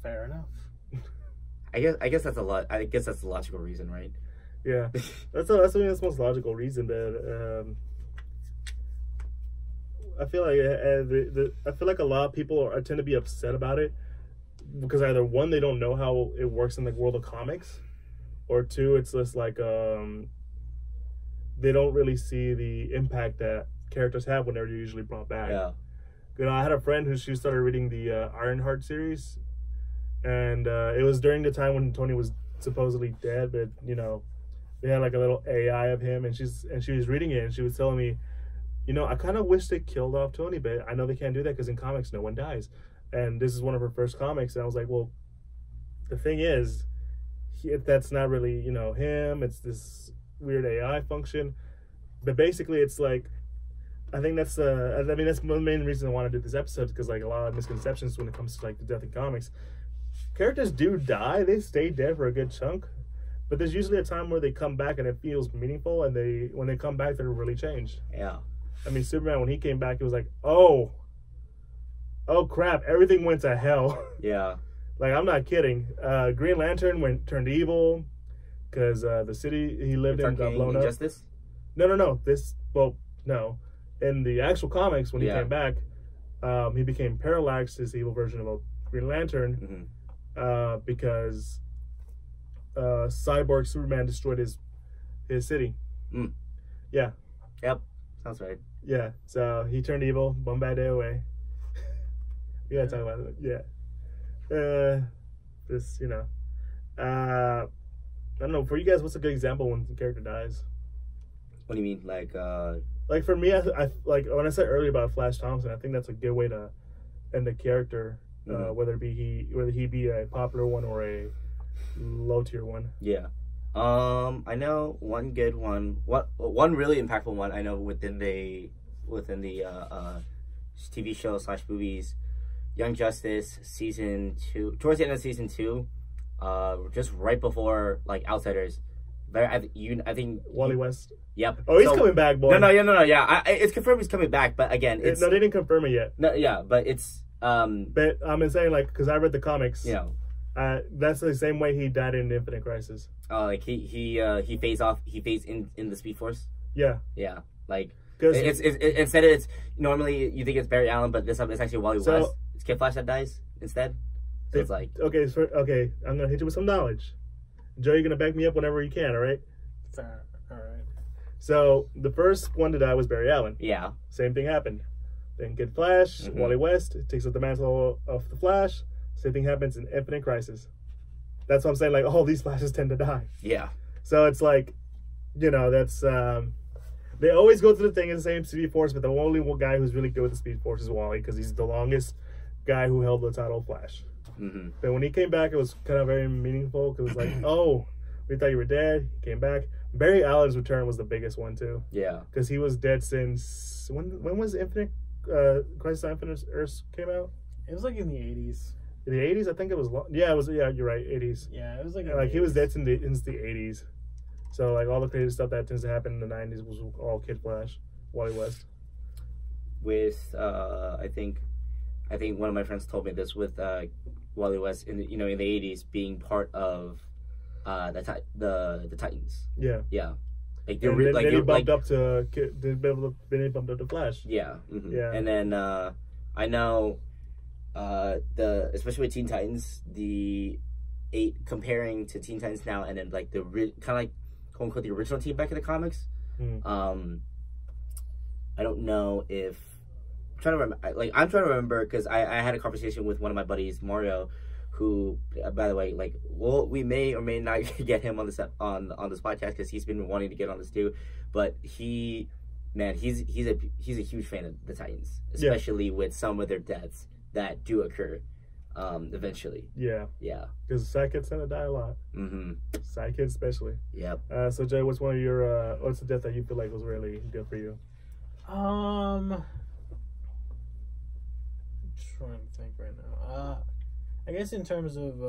fair enough. I guess that's a lot. I guess that's the logical reason, right? Yeah, that's the most logical reason. But I feel like I feel like a lot of people tend to be upset about it because either one, they don't know how it works in the world of comics, or two, it's just like they don't really see the impact that characters have when they're usually brought back. Yeah. I had a friend who she started reading the Ironheart series, and it was during the time when Tony was supposedly dead, but they had like a little AI of him, and she was reading it, and she was telling me, I kind of wish they killed off Tony, but I know they can't do that because in comics no one dies, and this is one of her first comics, and I was like, well, the thing is, that's not really him. It's this weird AI function, but basically it's like, I think that's that's the main reason I want to do this episode, because like a lot of misconceptions when it comes to like the death in comics. Characters do die; they stay dead for a good chunk, but there's usually a time where they come back and it feels meaningful, and when they come back, they're really changed. Yeah. I mean, Superman, when he came back, it was like, oh crap, everything went to hell. Yeah. Like, I'm not kidding. Green Lantern turned evil because the city he lived in got blown up. Injustice? No. No. In the actual comics, when he came back, he became Parallax, his evil version of a Green Lantern, because Cyborg Superman destroyed his city. Mm. Yeah. Yep. Sounds right. Yeah. So he turned evil, one bad day away. We gotta talk about it. Yeah. I don't know. For you guys, what's a good example when the character dies? What do you mean? Like for me, I like when I said earlier about Flash Thompson, I think that's a good way to end the character, whether he be a popular one or a low tier one. Yeah. I know one good one. One really impactful one I know within the TV show / movies, Young Justice season 2. Towards the end of season 2, just right before like Outsiders. I think Wally West. Yep. Oh, he's coming back, boy. No. Yeah, it's confirmed he's coming back, but again, it's no, they didn't confirm it yet. No, yeah, but it's But I'm saying like because I read the comics. You know. That's the same way he died in Infinite Crisis. Like he phased in the Speed Force. Yeah. Yeah, like because it's instead it's normally you think it's Barry Allen, but this time it's actually Wally West. It's Kid Flash that dies instead. So it's like okay, I'm gonna hit you with some knowledge. Joe, you're gonna back me up whenever you can, all right? Fair. All right. So the first one to die was Barry Allen. Yeah. Same thing happened. Then Kid Flash, Wally West takes up the mantle of the Flash. Same thing happens in Infinite Crisis. That's what I'm saying. Like all these Flashes tend to die. Yeah. So it's like, that's they always go through the thing in the same Speed Force, but the only one guy who's really good with the Speed Force is Wally because he's the longest guy who held the title of Flash. But when he came back, it was kind of very meaningful because it was like, oh, we thought you were dead. He came back. Barry Allen's return was the biggest one too. Yeah. Because he was dead since when was Infinite Crisis on Infinite Earths came out? It was like in the 80s. In the 80s, I think it was. Yeah, it was. Yeah, you're right. 80s. Yeah, it was like. Like he was dead since the 80s. So like all the crazy stuff that tends to happen in the 90s was all Kid Flash, Wally West. With I think one of my friends told me this with Wally West in the 80s being part of the Titans. Yeah. Yeah. Like Then he bumped up to Flash. Yeah. Mm-hmm. Yeah. And then I know especially with Teen Titans, comparing to Teen Titans now, and then like the kind of like quote unquote the original team back in the comics. Mm. I don't know if I'm trying to remember because I had a conversation with one of my buddies, Mario, who by the way, like, well, we may or may not get him on this podcast because he's been wanting to get on this too, but he's a huge fan of the Titans, especially with some of their deaths that do occur eventually. Yeah Because sidekicks tend to die a lot. Sidekicks especially. Yep. So Jay, what's the death that you feel like was really good for you? I'm trying to think right now. I guess in terms of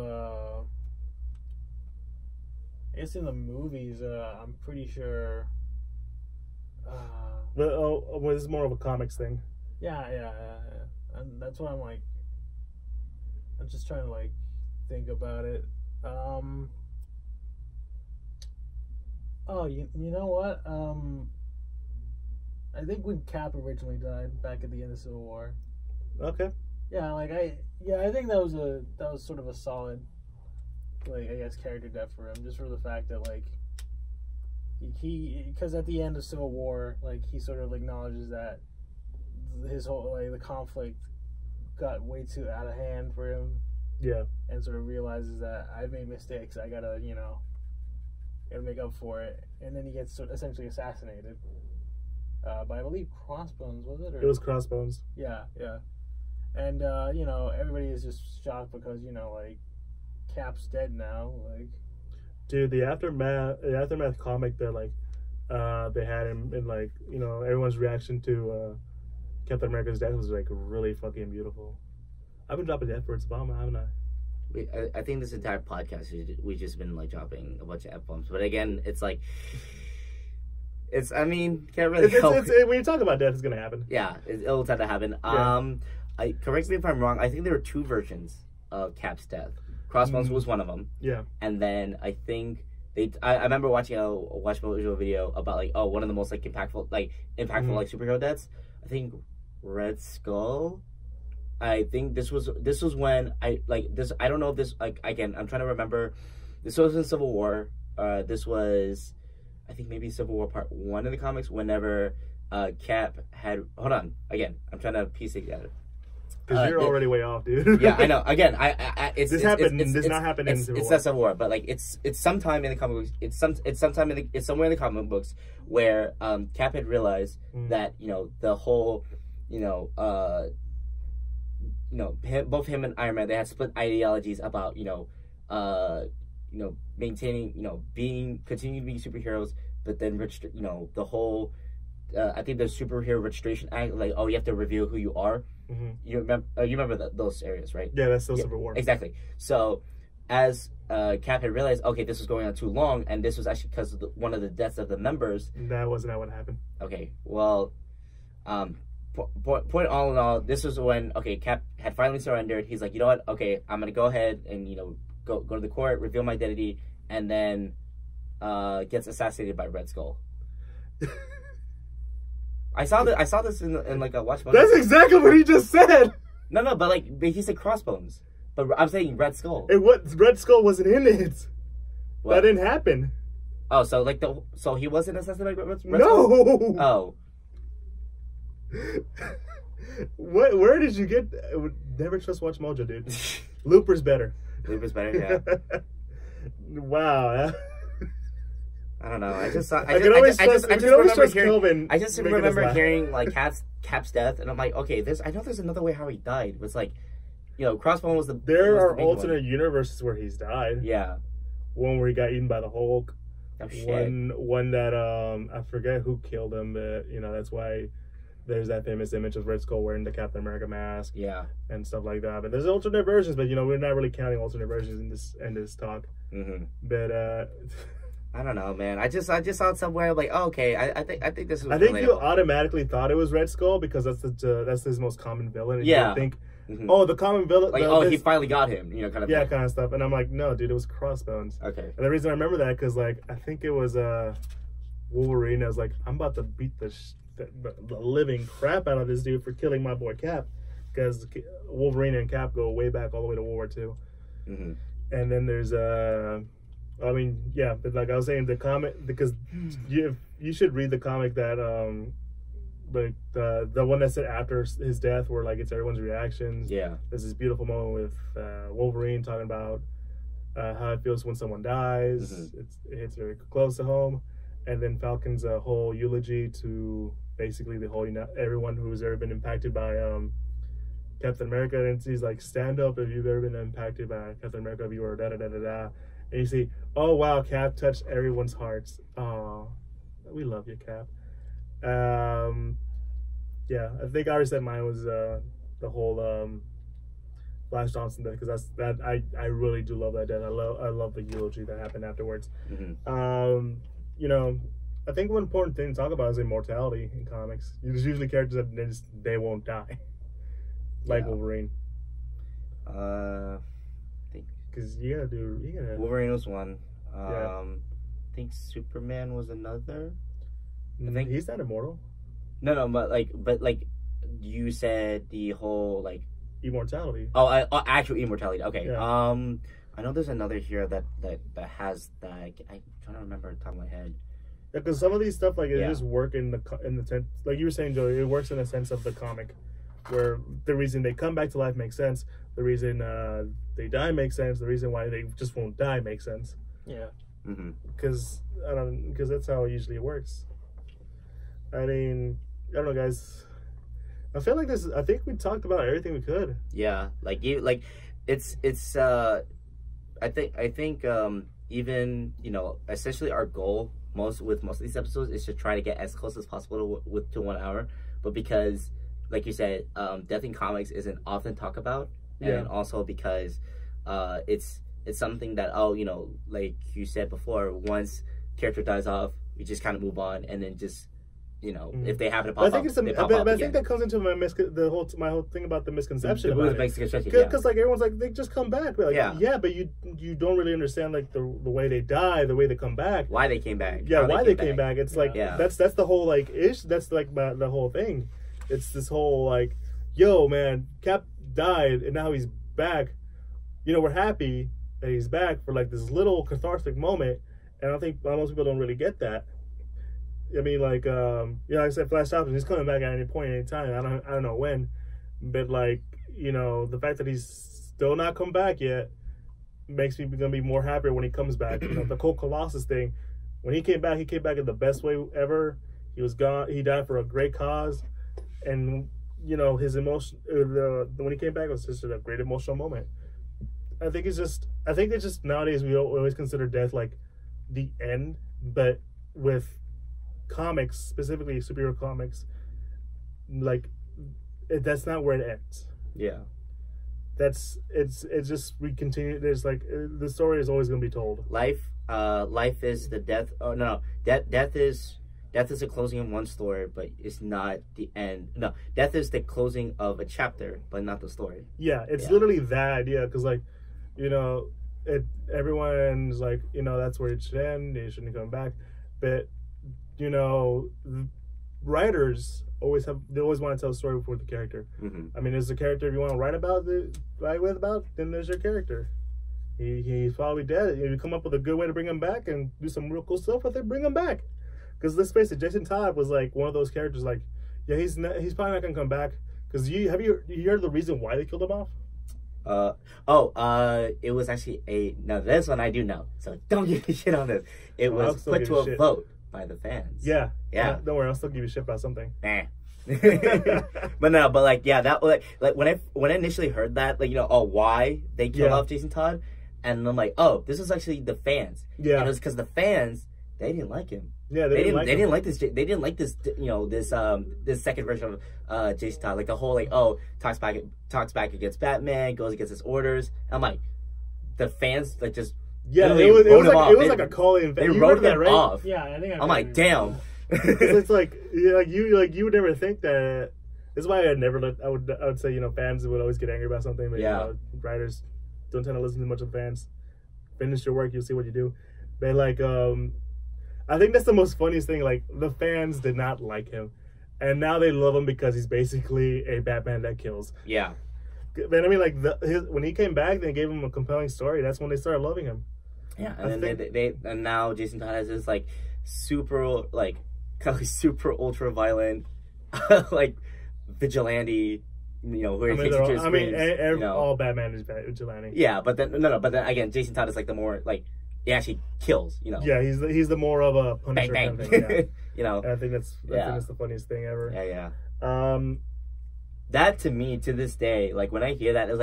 I guess in the movies, I'm pretty sure Well, this is more of a comics thing. Yeah. And that's why I'm just trying to like think about it. You know what? I think when Cap originally died back at the end of Civil War. Okay. Yeah, I think that was sort of a solid, like, I guess, character death for him, just for the fact that like because at the end of Civil War, like, he sort of acknowledges that his whole the conflict got way too out of hand for him. Yeah. And sort of realizes that I've made mistakes. I gotta make up for it, and then he gets essentially assassinated by, I believe, Crossbones, was it? It was Crossbones. Yeah. And everybody is just shocked because Cap's dead now. Like, dude, the aftermath comic that they had him in everyone's reaction to Captain America's death was really fucking beautiful. I've been dropping the F-words bomb, haven't I? I think this entire podcast we've just been dropping a bunch of F-bombs, but again, it's can't really help. When you talk about death, it's gonna happen. Yeah, it'll tend to happen. Yeah. Correct me if I'm wrong. I think there were two versions of Cap's death. Crossbones was one of them. Yeah. And then I think I remember watching a Watchmojo video about one of the most impactful superhero deaths. I think Red Skull. I think this was when I don't know if this again, I'm trying to remember. This was in Civil War. This was, I think, maybe Civil War Part 1 in the comics. Whenever Cap had, hold on, again, I'm trying to piece it together. Because you're already way off, dude. Yeah, I know. Again, This not happened in Civil War. It's not Civil War, but it's sometime in the comic books. It's somewhere in the comic books where Cap had realized that the whole both him and Iron Man, they had split ideologies about maintaining continuing to be superheroes, but then the whole I think the Superhero Registration Act, you have to reveal who you are. Mm-hmm. You remember those areas, right? Yeah, that's still Civil War. Exactly. So as Cap had realized, okay, this was going on too long, and this was actually because of one of the deaths of the members. That wasn't what happened. Okay, well, point all in all, this was when Cap had finally surrendered. He's like, you know what? Okay, I'm gonna go ahead and go to the court, reveal my identity, and then gets assassinated by Red Skull. I saw this in a watch. That's exactly what he just said. No, but he said Crossbones. But I'm saying Red Skull. Red Skull wasn't in it. What? That didn't happen. Oh, so so he wasn't assassinated by Red Skull? No. Oh. Where did you get? Never trust Watch Mojo, dude. Looper's better. Looper's better, yeah. Wow. I don't know. I just remember hearing Cap's death, and I'm like, okay, I know there's another way how he died. It was Crossbone was the. There are alternate universes where he's died. Yeah. One where he got eaten by the Hulk. Oh shit. One that I forget who killed him, but that's why there's that famous image of Red Skull wearing the Captain America mask. Yeah. And stuff like that. But there's alternate versions, but we're not really counting alternate versions in this talk. But I don't know, man. I just saw it somewhere like, oh, okay, I think this is. I think you automatically thought it was Red Skull because that's his most common villain. And yeah. You think, oh, the common villain, like, he finally got him, kind of. Yeah, thing. kind of stuff. And I'm like, no, dude, it was Crossbones. Okay. And the reason I remember that because like I think it was Wolverine. I was like, I'm about to beat the living crap out of this dude for killing my boy Cap, because Wolverine and Cap go way back all the way to World War II. And then there's I mean, yeah, but like I was saying, the comic, because you should read the comic that like the one that said after his death, where like it's everyone's reactions. Yeah, there's this beautiful moment with Wolverine talking about how it feels when someone dies. It hits very close to home, and then Falcon's whole eulogy to basically the whole everyone who's ever been impacted by Captain America, and he's like, stand up if you've ever been impacted by Captain America, if you were da da da da da. And you see, oh wow, Cap touched everyone's hearts. Oh, we love you, Cap. Yeah, I think I already said mine was the whole Flash Thompson death, because I really do love that death. I love the eulogy that happened afterwards. I think one important thing to talk about is immortality in comics. There's usually characters that they won't die, like Wolverine. Because you gotta Wolverine was one. I think Superman was another. I think he's not immortal. No, but like you said, the whole like immortality. Oh, actual immortality. Okay. Yeah. I know there's another here that has that. I'm trying to remember off the top of my head. Yeah, because some of these stuff like it just work in the sense, like you were saying, Joey. It works in the sense of the comic, where the reason they come back to life makes sense. The reason they die makes sense. The reason why they just won't die makes sense. Yeah. Because that's how usually it works. I mean, I don't know, guys. I feel like this. I think we talked about everything we could. Yeah, it's. I think even essentially our goal most of these episodes is to try to get as close as possible to 1 hour, but because, like you said, death in comics isn't often talked about, and also because it's something that like you said before, once character dies off, we just kind of move on, and then just if they happen to pop up, but I think that comes into my whole thing about the misconception about it. Because like everyone's like, they just come back. Like, yeah, but you don't really understand like the way they die, the way they come back, why they came back. Yeah, why they came back. It's like that's the whole like ish. That's like the whole thing. It's this whole like, yo man, Cap died and now he's back. We're happy that he's back for like this little cathartic moment, and I think most people don't really get that. I mean, like, like I said, Flash Thompson, he's coming back at any point, any time. I don't know when, but like, the fact that he's still not come back yet makes me gonna be more happier when he comes back. The whole Colossus thing, when he came back in the best way ever. He was gone. He died for a great cause, and his emotion. When he came back, it was just a great emotional moment. I think it's just nowadays we always consider death like the end, but with comics, specifically superhero comics, like that's not where it ends. Yeah, it's just we continue. There's like the story is always going to be told. Life is the death. Oh no, death is the closing of one story, but it's not the end. No, death is the closing of a chapter, but not the story. Yeah, it's literally that idea, because like everyone's like that's where it should end. They shouldn't come back, but writers always want to tell a story before the character. I mean, there's a character if you want to write about, then there's your character. He's probably dead. If you come up with a good way to bring him back and do some real cool stuff with it, bring him back. Because let's face it, Jason Todd was like one of those characters. Like, yeah, he's probably not gonna come back. Because you heard the reason why they killed him off? It was actually now this one I do know, so don't give me shit on this. It was put to a vote by the fans. Yeah. Don't worry, I'll still give you shit about something. Nah. but like that like when I initially heard that, like why they killed off Jason Todd, and I'm like, oh, this is actually the fans. Yeah. And it was because the fans they didn't like him. Yeah, They like didn't like this. They didn't like this. You know, this second version of Jason Todd. Like the whole like, oh, talks back against Batman, goes against his orders. I'm like, the fans like just it was like a call-in. They wrote him off. Yeah, I think I'm like, damn. It's like you would never think that. This is why I would say, you know, fans would always get angry about something, but you know, writers don't tend to listen to much of fans. Finish your work, you'll see what you do. But like, I think that's the most funniest thing. Like, the fans did not like him, and now they love him because he's basically a Batman that kills. Yeah. But I mean, like, when he came back, they gave him a compelling story. That's when they started loving him. Yeah, and then and now Jason Todd has this like super like kind of super ultra violent like vigilante. You know, where he takes it to his screens, all Batman is vigilante. Yeah, but then but then again, Jason Todd is like the more like he actually kills. You know. Yeah, he's the more of a Punisher bang, bang. kind of thing. Yeah. You know. And I think that's the funniest thing ever. Yeah. That to me to this day, like when I hear that, it's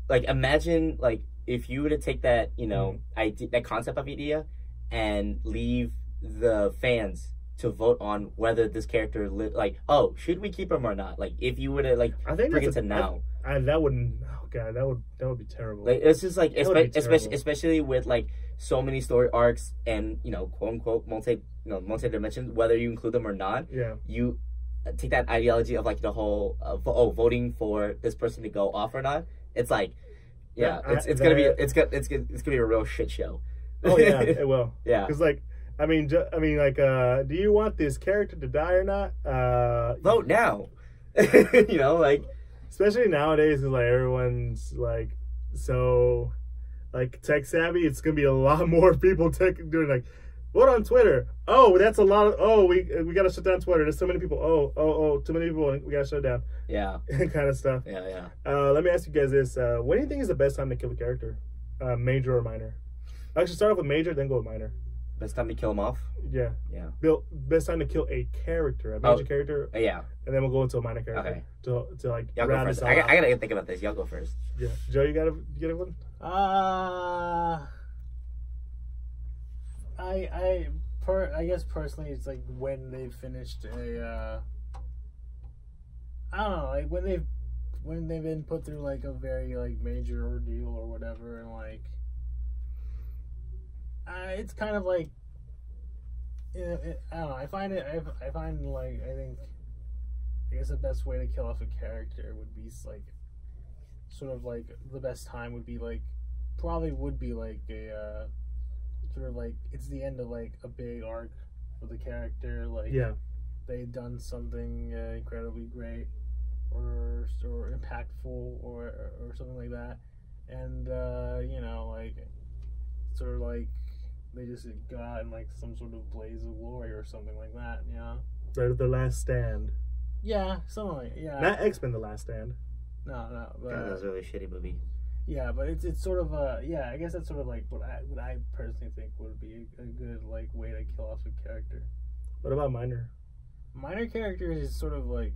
like imagine like if you were to take that, you know, that concept of idea and leave the fans to vote on whether this character like, oh, should we keep him or not? Like if you were to like bring it to now. That wouldn't. Oh god, that would be terrible. Like it's just like especially with like so many story arcs and, you know, quote unquote multi dimensions, whether you include them or not. Yeah. You take that ideology of like the whole voting for this person to go off or not. It's like, it's gonna be a real shit show. Oh yeah, it will. Yeah, because like I mean, do you want this character to die or not? Vote now. You know, like especially nowadays, like everyone's like so like tech savvy. It's gonna be a lot more people doing like. Vote on Twitter. Oh, that's a lot of. We gotta shut down Twitter. There's so many people. Too many people. We gotta shut it down. Yeah, kind of stuff. Yeah. Let me ask you guys this: when do you think is the best time to kill a character, major or minor? Actually, start off with major, then go with minor. Best time to kill him off. Yeah. Best time to kill a character, a major character. Yeah. And then we'll go into a minor character. Okay. To like. Y'all go first. I gotta think about this. Y'all go first. Yeah, Joe, you gotta get one. I guess personally it's like when they've finished a I don't know, like when they've been put through like a very like major ordeal or whatever, and like it's kind of like, you know, I don't know, I find like I guess the best way to kill off a character would be like sort of like the best time would be like probably would be like a sort of like it's the end of like a big arc for the character, like they've done something incredibly great or impactful or something like that, and you know, like sort of like they just go out in like some sort of blaze of glory or something like that, you know. Right, The Last Stand. Yeah, something like Not X-Men: The Last Stand. No, but that was a really shitty movie. Yeah, but it's sort of I guess that's sort of like what I personally think would be a good like way to kill off a character. What about minor? Minor characters is sort of like,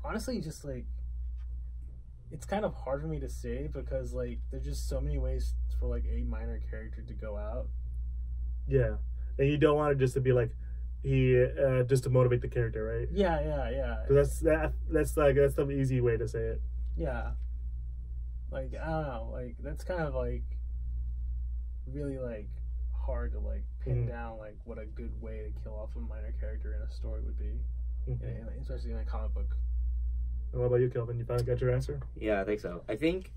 honestly, just like it's kind of hard for me to say because like there's just so many ways for like a minor character to go out. Yeah, and you don't want it just to be like just to motivate the character, right? Yeah. Because that's the easy way to say it. Yeah. Like, I don't know, like, that's kind of, like, really, like, hard to, like, pin down, like, what a good way to kill off a minor character in a story would be, especially in a comic book. And what about you, Kelvin? You finally got your answer? Yeah, I think so. I think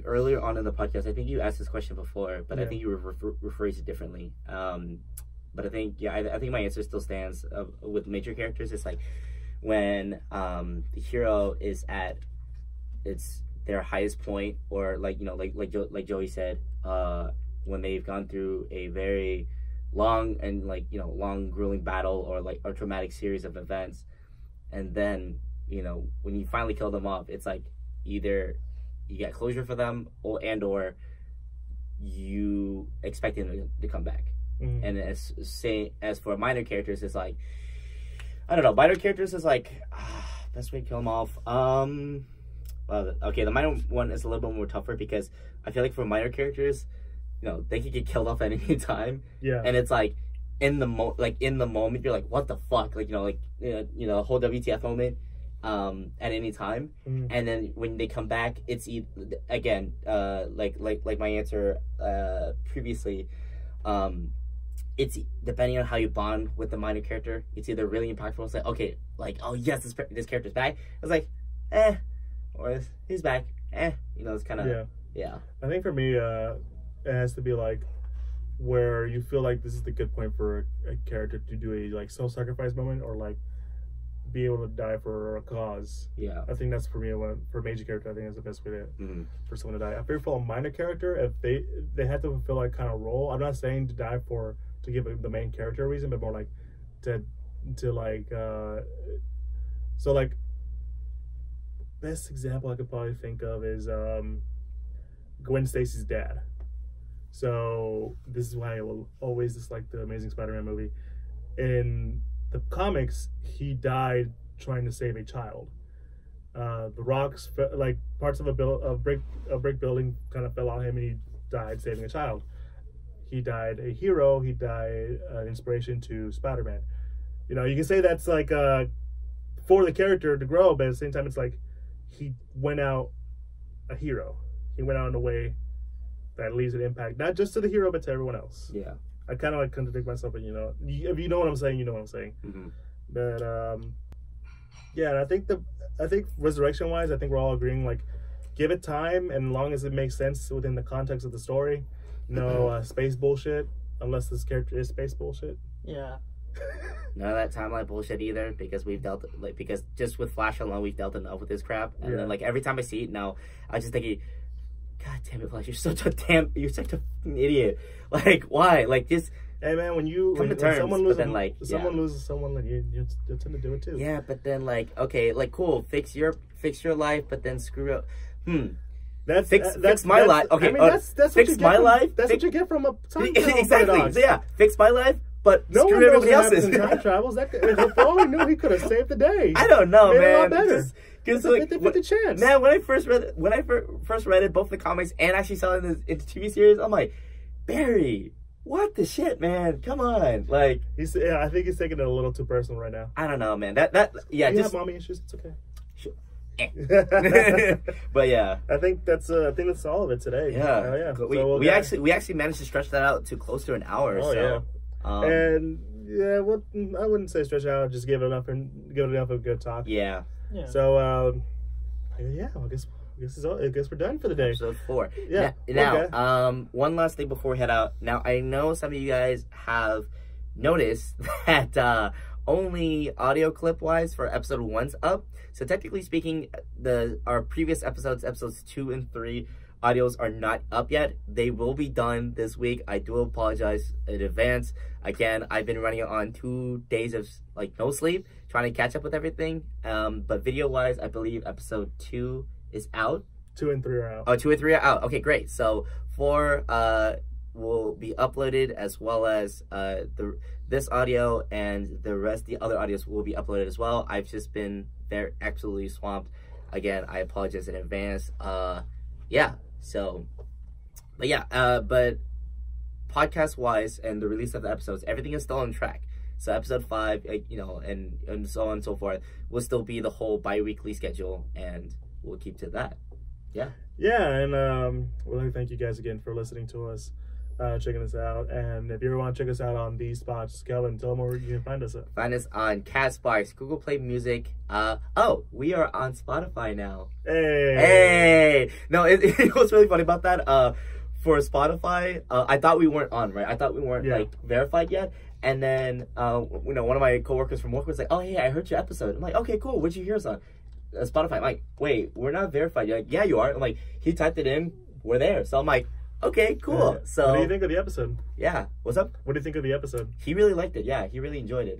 earlier on in the podcast, I think you asked this question before, but I think you rephrased it differently. But I think, I think my answer still stands with major characters. It's like when the hero is at their highest point, or like, you know, like Joey said, when they've gone through a very long and like, you know, long grueling battle or like a traumatic series of events, and then, you know, when you finally kill them off, it's like either you get closure for them or you expect them to come back. And as for minor characters, it's like, I don't know, minor characters is like best way to kill them off. Okay, the minor one is a little bit more tougher because I feel like for minor characters, they could get killed off at any time. Yeah. And it's like in the moment you're like, what the fuck, like whole WTF moment at any time. And then when they come back, it's again like my answer previously, it's depending on how you bond with the minor character. It's either really impactful, it's like, okay, like, oh yes, this character's back. It's like, or he's back, it's kind of yeah. I think for me, it has to be like where you feel like this is the good point for a character to do a like self-sacrifice moment, or like be able to die for a cause. Yeah, I think that's for me. For a major character, I think that's the best way for someone to die. I feel for a minor character, if they have to fulfill like kind of role. I'm not saying to die to give the main character a reason, but more like to like so like best example I could probably think of is Gwen Stacy's dad. So this is why I will always dislike the Amazing Spider-Man movie. In the comics, he died trying to save a child. The rocks, like parts of a brick building, kind of fell on him, and he died saving a child. He died a hero. He died an inspiration to Spider-Man. You can say that's like for the character to grow, but at the same time, it's like he went out a hero. He went out in a way that leaves an impact, not just to the hero, but to everyone else. Yeah. I kind of like contradict myself, but if you know what I'm saying, you know what I'm saying. But yeah, and I think resurrection-wise, I think we're all agreeing, like, give it time, and as long as it makes sense within the context of the story. No space bullshit, unless this character is space bullshit. Yeah. None of that timeline bullshit either, because because just with Flash alone, we've dealt enough with this crap. And then like every time I see it now, I just think, God damn it, Flash, you're such an idiot. Like, why? Like, just hey man, when someone loses someone, like you tend to do it too. Yeah, but then like, okay, like cool, fix your life, but then screw up. Fix my life. Okay, I mean, that's fix my life. That's what you get from a time travel. Exactly. So yeah, fix my life, but no screw one knows everybody what else's. happens in time travels. If all he knew, he could have saved the day. I don't know, man. man. A lot better. Because like 50-50 chance. Man, when I first read it, both the comics and actually saw it in the TV series, I'm like, Barry, what the shit, man? Come on, like I think he's taking it a little too personal right now. I don't know, man. You have mommy issues. It's okay. Sure. But yeah, I think that's all of it today. Yeah, we actually managed to stretch that out to close to an hour. Yeah. And yeah, well, I wouldn't say stretch it out. Just give it enough of a good talk. Yeah. So yeah, I guess we're done for the day. Episode 4. Yeah. Now, one last thing before we head out. Now, I know some of you guys have noticed that only audio clip wise for episode 1's up. So technically speaking, our previous episodes 2 and 3 audios are not up yet. They will be done this week. I do apologize in advance. Again, I've been running on 2 days of like no sleep, trying to catch up with everything. But video wise, I believe episode 2 is out. 2 and 3 are out. Oh, 2 and 3 are out. Okay, great. So 4 will be uploaded, as well as this audio, and the other audios will be uploaded as well. I've just been absolutely swamped. Again, I apologize in advance. Yeah. So, but podcast wise and the release of the episodes, everything is still on track. So episode 5, and so on and so forth will still be the whole bi-weekly schedule, and we'll keep to that. Yeah. Yeah, and well, thank you guys again for listening to us, checking us out. And if you ever want to check us out on these spots, Kelvin, tell them where you can find us at. Find us on Castbox, Google Play Music. We are on Spotify now. Hey! No, what's really funny about that? For Spotify, I thought we weren't on, right? I thought we weren't like verified yet. And then, one of my coworkers from work was like, "Oh, hey, I heard your episode." I'm like, "Okay, cool. What'd you hear us on?" Spotify. I'm like, "Wait, we're not verified." You're like, "Yeah, you are." I'm like, he typed it in. We're there. So I'm like, okay, cool. So what do you think of the episode? Yeah. What's up? What do you think of the episode? He really liked it. Yeah, he really enjoyed it.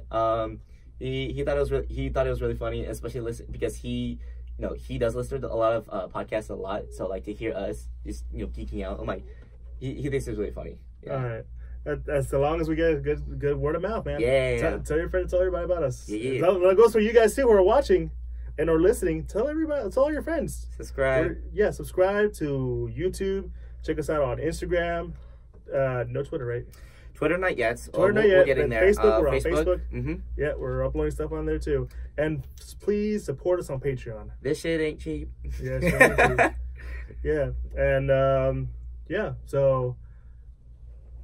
He thought it was really funny, especially because he does listen to a lot of podcasts a lot. So like to hear us just geeking out, I'm like, he thinks it's really funny. Yeah. All right. That's so long as we get a good word of mouth, man. Yeah. Tell your friends, tell everybody about us. Yeah. That goes for you guys too who are watching and are listening. Tell everybody, tell all your friends. Subscribe. Subscribe to YouTube. Check us out on Instagram. No Twitter, right? Twitter not yet. Twitter not yet. We're getting there. Facebook, we're on Facebook. Mm-hmm. Yeah, we're uploading stuff on there too. And please support us on Patreon. This shit ain't cheap. Yeah, sure ain't cheap. Yeah, and yeah. So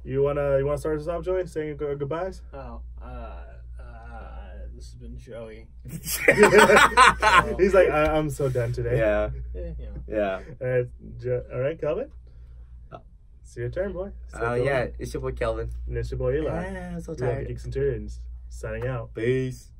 you wanna start us off, Joey, saying goodbyes? Oh, this has been Joey. He's like, I'm so done today. Yeah. Yeah. All right, Calvin. It's your turn, boy. Yeah, it's your boy Kelvin. And it's your boy Eli. I'm so We are tired. Geek Centurions, signing out. Peace.